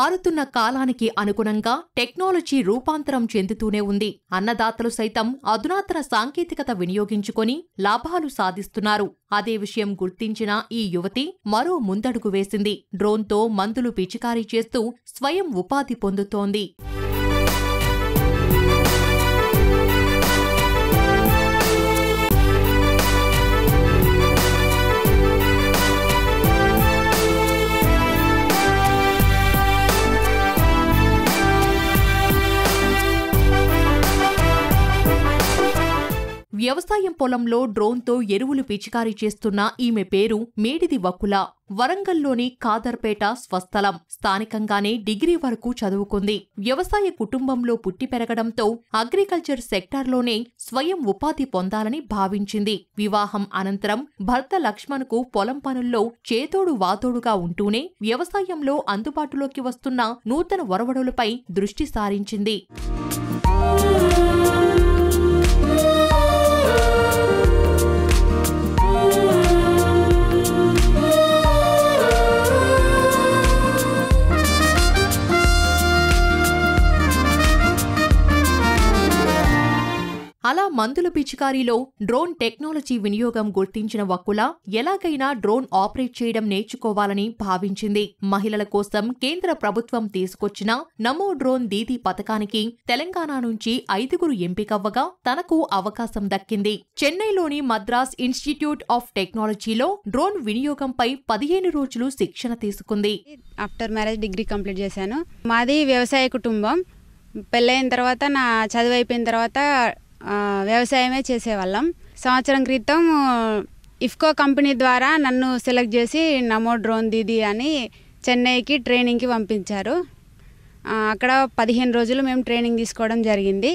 మారుతున్న కాలానికి అనుగుణంగా టెక్నాలజీ రూపాంతరం చెందుతూనే ఉంది. అన్నదాతలు సైతం అధునాతన సాంకేతికత వినియోగించుకొని లాభాలు సాధిస్తున్నారు. అదే విషయం గుర్తించిన ఈ యువతి మరో ముందడుగు వేసింది. డ్రోన్తో మందులు పిచికారీ చేస్తూ స్వయం ఉపాధి పొందుతోంది. వ్యవసాయం పొలంలో డ్రోన్తో ఎరువులు పిచికారీ చేస్తున్న ఈమె పేరు మేడిది వకుల. వరంగల్లోని ఖాదర్పేట స్వస్థలం. స్థానికంగానే డిగ్రీ వరకు చదువుకుంది. వ్యవసాయ కుటుంబంలో పుట్టి పెరగడంతో అగ్రికల్చర్ సెక్టార్లోనే స్వయం ఉపాధి పొందాలని భావించింది. వివాహం అనంతరం భర్త లక్ష్మణ్కు పొలం పనుల్లో చేతోడు వాతోడుగా ఉంటూనే వ్యవసాయంలో అందుబాటులోకి వస్తున్న నూతన ఒరవడులపై దృష్టి సారించింది. అలా మందుల పిచికారీలో డ్రోన్ టెక్నాలజీ వినియోగం గుర్తించిన వకుల ఎలాగైనా డ్రోన్ ఆపరేట్ చేయడం నేర్చుకోవాలని భావించింది. మహిళల కోసం కేంద్ర ప్రభుత్వం తీసుకొచ్చిన నమో డ్రోన్ దీదీ పథకానికి తెలంగాణ నుంచి 5 ఎంపికవ్వగా తనకు అవకాశం దక్కింది. చెన్నైలోని మద్రాస్ ఇన్స్టిట్యూట్ ఆఫ్ టెక్నాలజీలో డ్రోన్ వినియోగంపై 15 రోజులు శిక్షణ తీసుకుంది. ఆఫ్టర్ మ్యారేజ్ డిగ్రీ కంప్లీట్ చేశాను. మాది వ్యవసాయ కుటుంబం. పెళ్ళైన తర్వాత నా చదువు అయిపోయిన తర్వాత వ్యవసాయమే చేసేవాళ్ళం. సంవత్సరం క్రితం ఇఫ్కో కంపెనీ ద్వారా నన్ను సెలెక్ట్ చేసి నమో డ్రోన్ దీదీ అని చెన్నైకి ట్రైనింగ్కి పంపించారు. అక్కడ 15 రోజులు మేము ట్రైనింగ్ తీసుకోవడం జరిగింది.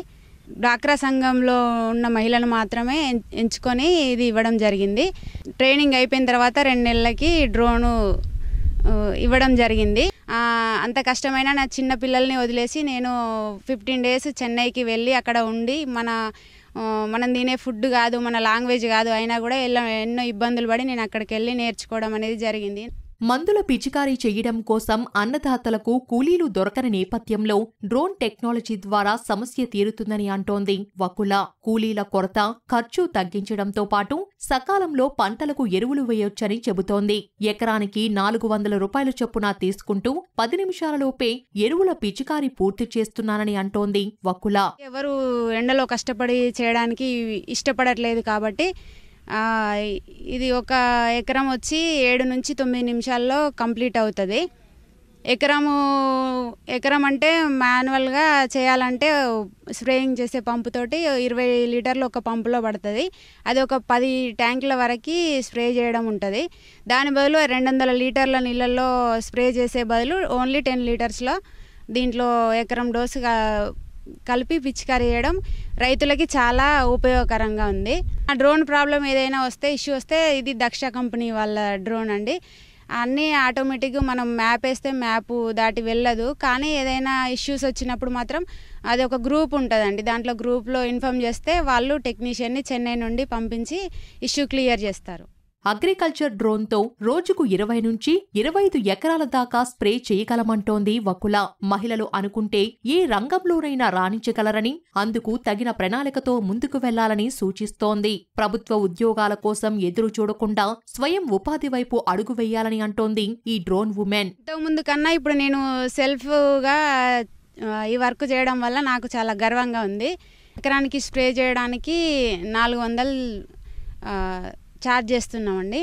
డ్వాక్రా సంఘంలో ఉన్న మహిళలు మాత్రమే ఎంచుకొని ఇది ఇవ్వడం జరిగింది. ట్రైనింగ్ అయిపోయిన తర్వాత 2 నెలలకి డ్రోను ఇవ్వడం జరిగింది. అంత కష్టమైన నా చిన్న పిల్లల్ని వదిలేసి నేను 15 డేస్ చెన్నైకి వెళ్ళి అక్కడ ఉండి మనం తినే ఫుడ్ కాదు, మన లాంగ్వేజ్ కాదు, అయినా కూడా ఎన్నో ఇబ్బందులు పడి నేను అక్కడికి వెళ్ళి నేర్చుకోవడం అనేది జరిగింది. మందుల పిచికారీ చెయ్యడం కోసం అన్నదాతలకు కూలీలు దొరకని నేపథ్యంలో డ్రోన్ టెక్నాలజీ ద్వారా సమస్య తీరుతుందని అంటోంది వకుల. కూలీల కొరత, ఖర్చు తగ్గించడంతో పాటు సకాలంలో పంటలకు ఎరువులు వేయొచ్చని చెబుతోంది. ఎకరానికి 400 రూపాయలు చొప్పున తీసుకుంటూ 10 నిమిషాలలోపే ఎరువుల పిచికారీ పూర్తి చేస్తున్నానని అంటోంది వకుల. ఎవరు ఎండలో కష్టపడి చేయడానికి ఇష్టపడట్లేదు కాబట్టి ఇది ఒక ఎకరం వచ్చి 7 నుంచి 9 నిమిషాల్లో కంప్లీట్ అవుతుంది. ఎకరం అంటే మాన్యువల్గా చేయాలంటే స్ప్రేయింగ్ చేసే పంపుతోటి 20 లీటర్లు ఒక పంపులో పడుతుంది. అది ఒక 10 ట్యాంకుల వరకు స్ప్రే చేయడం ఉంటుంది. దాని బదులు 200 లీటర్ల నీళ్ళల్లో స్ప్రే చేసే బదులు ఓన్లీ 10 లీటర్స్లో దీంట్లో ఎకరం డోసుగా కలిపి పిచికారీ చేయడం రైతులకి చాలా ఉపయోగకరంగా ఉంది. ఆ డ్రోన్ ప్రాబ్లం ఏదైనా ఇష్యూ వస్తే ఇది దక్ష కంపెనీ వాళ్ళ డ్రోన్ అండి. అన్నీ ఆటోమేటిక్గా మనం మ్యాప్ వేస్తే మ్యాప్ దాటి వెళ్ళదు. కానీ ఏదైనా ఇష్యూస్ వచ్చినప్పుడు మాత్రం అది ఒక గ్రూప్ ఉంటుందండి. దాంట్లో గ్రూప్లో ఇన్ఫార్మ్ చేస్తే వాళ్ళు టెక్నీషియన్ని చెన్నై నుండి పంపించి ఇష్యూ క్లియర్ చేస్తారు. అగ్రికల్చర్ డ్రోన్తో రోజుకు 20 నుంచి 25 ఎకరాల దాకా స్ప్రే చేయగలమంటోంది వకుల. మహిళలు అనుకుంటే ఏ రంగంలోనైనా రాణించగలరని, అందుకు తగిన ప్రణాళికతో ముందుకు వెళ్లాలని సూచిస్తోంది. ప్రభుత్వ ఉద్యోగాల కోసం ఎదురు చూడకుండా స్వయం ఉపాధి వైపు అడుగు వేయాలని అంటోంది ఈ డ్రోన్ ఉమెన్. ఇంతకుముందు కన్నా ఇప్పుడు నేను సెల్ఫ్గా ఈ వర్క్ చేయడం వల్ల నాకు చాలా గర్వంగా ఉంది. ఎకరానికి స్ప్రే చేయడానికి 400 ఛార్జ్ చేస్తున్నామండి.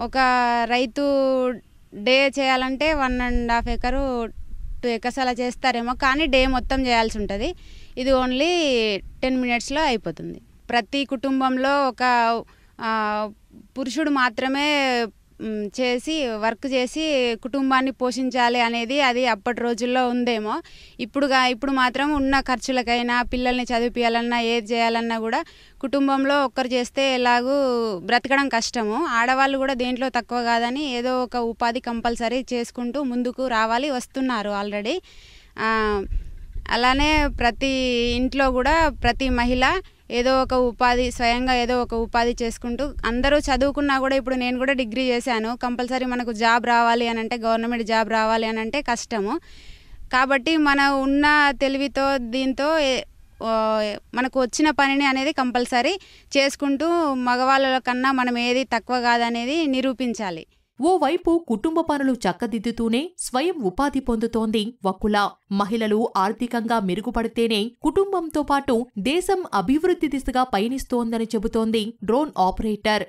ఒక రైతు డే చేయాలంటే 1.5 ఎకరు 2 ఎకర్స్ అలా చేస్తారేమో, కానీ డే మొత్తం చేయాల్సి ఉంటుంది. ఇది ఓన్లీ 10 మినిట్స్లో అయిపోతుంది. ప్రతి కుటుంబంలో ఒక పురుషుడు మాత్రమే వర్క్ చేసి కుటుంబాన్ని పోషించాలి అనేది అది అప్పటి రోజుల్లో ఉందేమో. ఇప్పుడు మాత్రం ఉన్న ఖర్చులకైనా, పిల్లల్ని చదివించాలన్నా, ఏది చేయాలన్నా కూడా కుటుంబంలో ఒక్కరు చేస్తే ఎలాగూ బ్రతకడం కష్టము. ఆడవాళ్ళు కూడా దేంట్లో తక్కువ కాదని ఏదో ఒక ఉపాధి కంపల్సరీ చేసుకుంటూ ముందుకు వస్తున్నారు ఆల్రెడీ. అలానే ప్రతి ఇంట్లో కూడా ప్రతి మహిళ ఏదో ఒక ఉపాధి స్వయంగా ఏదో ఒక ఉపాధి చేసుకుంటూ అందరూ చదువుకున్నా కూడా ఇప్పుడు నేను కూడా డిగ్రీ చేశాను. కంపల్సరీ మనకు జాబ్ రావాలి అని అంటే గవర్నమెంట్ జాబ్ రావాలి అని అంటే కష్టము. కాబట్టి మన ఉన్న తెలివితో దీంతో మనకు వచ్చిన పనిని అనేది కంపల్సరీ చేసుకుంటూ మగవాళ్ళ కన్నా మనం ఏది తక్కువ కాదనేది నిరూపించాలి. ఓవైపు కుటుంబ పనులు చక్కదిద్దుతూనే స్వయం ఉపాధి పొందుతోంది వకుల. మహిళలు ఆర్థికంగా మెరుగుపడితేనే కుటుంబంతో పాటు దేశం అభివృద్ధి దిశగా పయనిస్తోందని చెబుతోంది డ్రోన్ ఆపరేటర్.